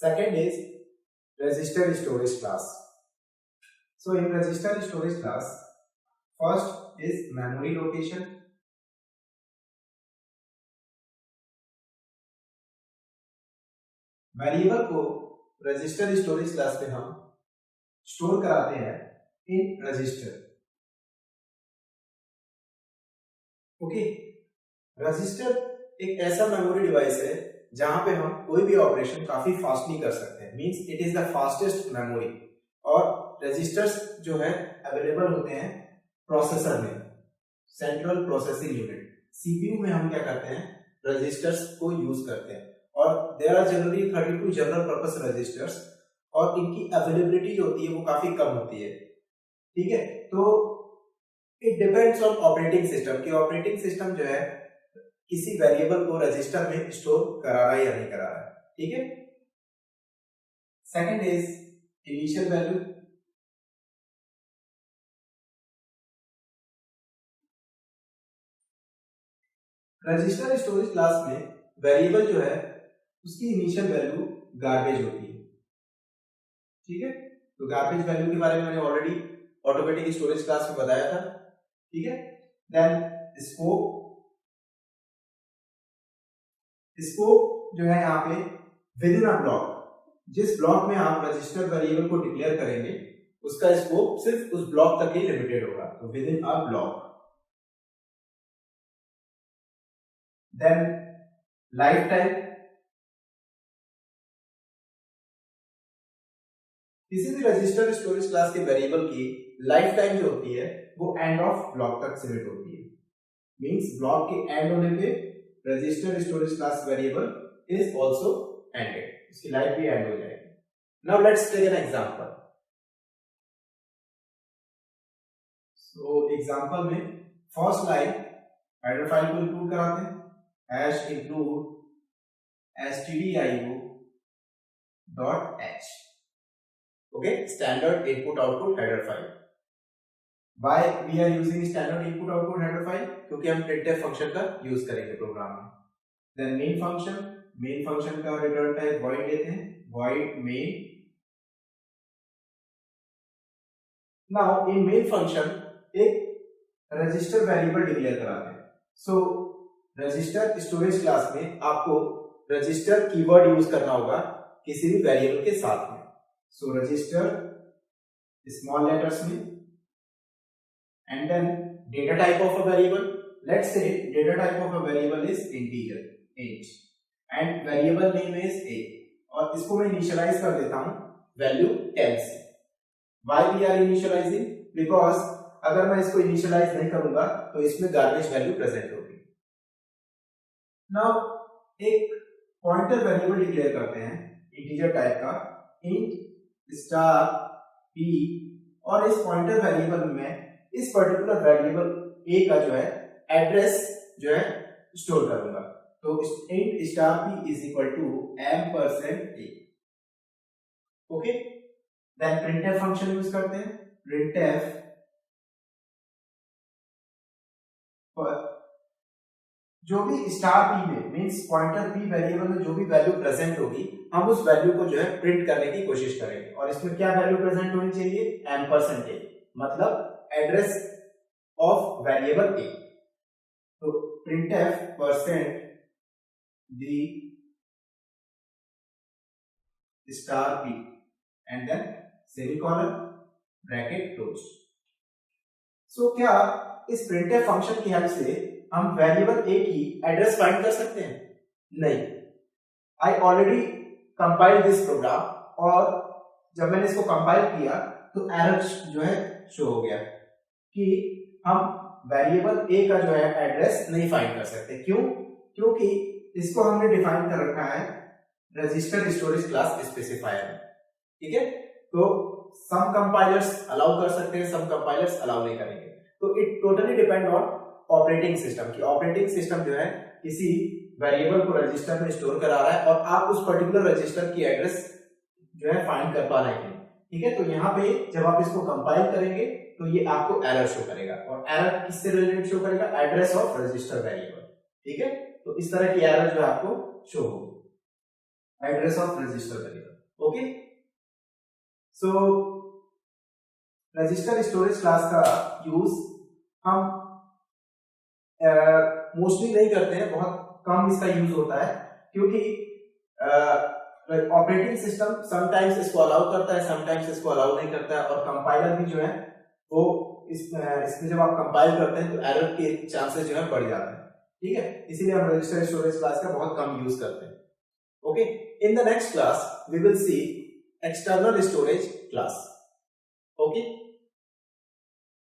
Second is register storage class. So in register storage class, first is memory location. Variable को register storage class में हम store कराते हैं in register. Okay, register एक ऐसा memory device है जहां पे हम कोई भी ऑपरेशन काफी फास्टली कर सकते हैं. Means it is the fastest memory. और रजिस्टर्स जो है अवेलेबल होते हैं प्रोसेसर में, सेंट्रल प्रोसेसिंग यूनिट. सीपीयू में हम क्या करते हैं, रजिस्टर्स को यूज करते हैं. और there are generally 32 general purpose registers, और इनकी अवेलेबिलिटी जो होती है वो काफी कम होती है. ठीक है, तो it depends on operating system कि ऑपरेटिंग सिस्टम जो है किसी वेरिएबल को रजिस्टर में स्टोर करा रहा है या नहीं करा रहा है. ठीक है. Second is initial value. Register storage class में वेरिएबल जो है उसकी इनिशियल वैल्यू गार्बेज होती है. ठीक है, तो गार्बेज वैल्यू के बारे में मैंने ऑलरेडी ऑटोमेटिक स्टोरेज क्लास में बताया था. ठीक है. Then scope. स्कोप जो है यहाँ पे विद इन अ ब्लॉक, जिस ब्लॉक में आप रजिस्टर वेरिएबल को डिक्लेयर करेंगे उसका स्कोप सिर्फ उस ब्लॉक तक ही लिमिटेड होगा. तो within a block. Then lifetime. किसी भी रजिस्टर स्टोरेज क्लास के वेरिएबल की लाइफ टाइम जो होती है वो एंड ऑफ ब्लॉक तक सीमित होती है. मींस ब्लॉक के एंड होने पे register storage class variable is also ended, इसकी लाइफ भी एंड हो जाएगी. Now let's take an example. So example में फर्स्ट लाइन हेडर फाइल को इंक्लूड कराते हैं. Hash include stdio.h. okay, standard input output header file. Why we are using standard input output header file? क्योंकि हम printf function का use करेंगे programme में. Then main function का रिटर्न टाइप void लेते हैं, void main. Now in main function एक register variable declare कराते हैं. सो रजिस्टर स्टोरेज क्लास में आपको रजिस्टर कीवर्ड यूज करना होगा किसी भी वेरिएबल के साथ में. सो रजिस्टर स्मॉल लेटर्स में, and then data type of a variable. Let's say data type of a variable is integer int and variable name is a, और इसको मैं इनिशियलाइज कर देता हूं वैल्यू 10 से. Why we are initialising? Because अगर मैं इसको इनिशियलाइज नहीं करूंगा तो इसमें गार्बेज वैल्यू प्रेजेंट होगी. नाउ एक पॉइंटर वेरिएबल डिक्लेयर करते हैं इंटीजर टाइप का, int स्टार p, और इस पॉइंटर वेरिएबल में इस पर्टिकुलर वेरिएबल a का जो है एड्रेस जो है स्टोर करूंगा. तो int star p is equal to %a. Okay. Then printf function use करते हैं. printf पर जो भी स्टार p में मींस पॉइंटर p वेरिएबल में जो भी वैल्यू प्रेजेंट होगी हम उस वैल्यू को जो है प्रिंट करने की कोशिश करेंगे. और इसमें क्या वैल्यू प्रेजेंट होनी चाहिए? %a, मतलब एड्रेस ऑफ वेरिएबल a. तो printf %d star p and then semicolon bracket close. So क्या इस printf फंक्शन की हेल्प से हम वेरिएबल a की एड्रेस फाइंड कर सकते हैं? नहीं. I already compile this program, और जब मैंने इसको कंपाइल किया तो एरर जो है शो हो गया कि हम वेरिएबल a का जो है एड्रेस नहीं फाइंड कर सकते. क्यों? क्योंकि इसको हमने डिफाइन कर रखा है रजिस्टर स्टोरेज क्लास स्पेसिफायर में. ठीक है. तो सम कंपाइलर्स अलाउ कर सकते हैं, सम कंपाइलर्स अलाउ नहीं करेंगे. तो it totally depend on operating system की ऑपरेटिंग सिस्टम जो है किसी वेरिएबल को रजिस्टर में स्टोर करा रहा है और आप उस पर्टिकुलर रजिस्टर की एड्रेस जो है फाइंड कर पा रहे हैं. ठीक है. तो यहाँ पे जब आप इसको कंपाइल करेंगे तो ये आपको एरर शो करेगा, और एरर किससे रिलेटेड शो करेगा? Address of register variable. ठीक है. तो इस तरह की एरर जो है आपको शो होगी. एड्रेस ऑफ रजिस्टर करेगा। ओके, सो रजिस्टर स्टोरेज क्लास का यूज हम मोस्टली नहीं करते हैं, बहुत कम इसका यूज होता है, क्योंकि ऑपरेटिंग सिस्टम समटाइम्स इसको अलाउ करता है, समटाइम्स इसको अलाउ नहीं करता है, और कंपाइलर भी जो है वो इसमें जब आप कंपाइल करते हैं तो एरर के चांसेस जो है बढ़ जाते हैं। ठीक है, इसीलिए हम रजिस्टर स्टोरेज क्लास का बहुत कम यूज करते हैं। Okay, in the next class we will see external storage class. Okay.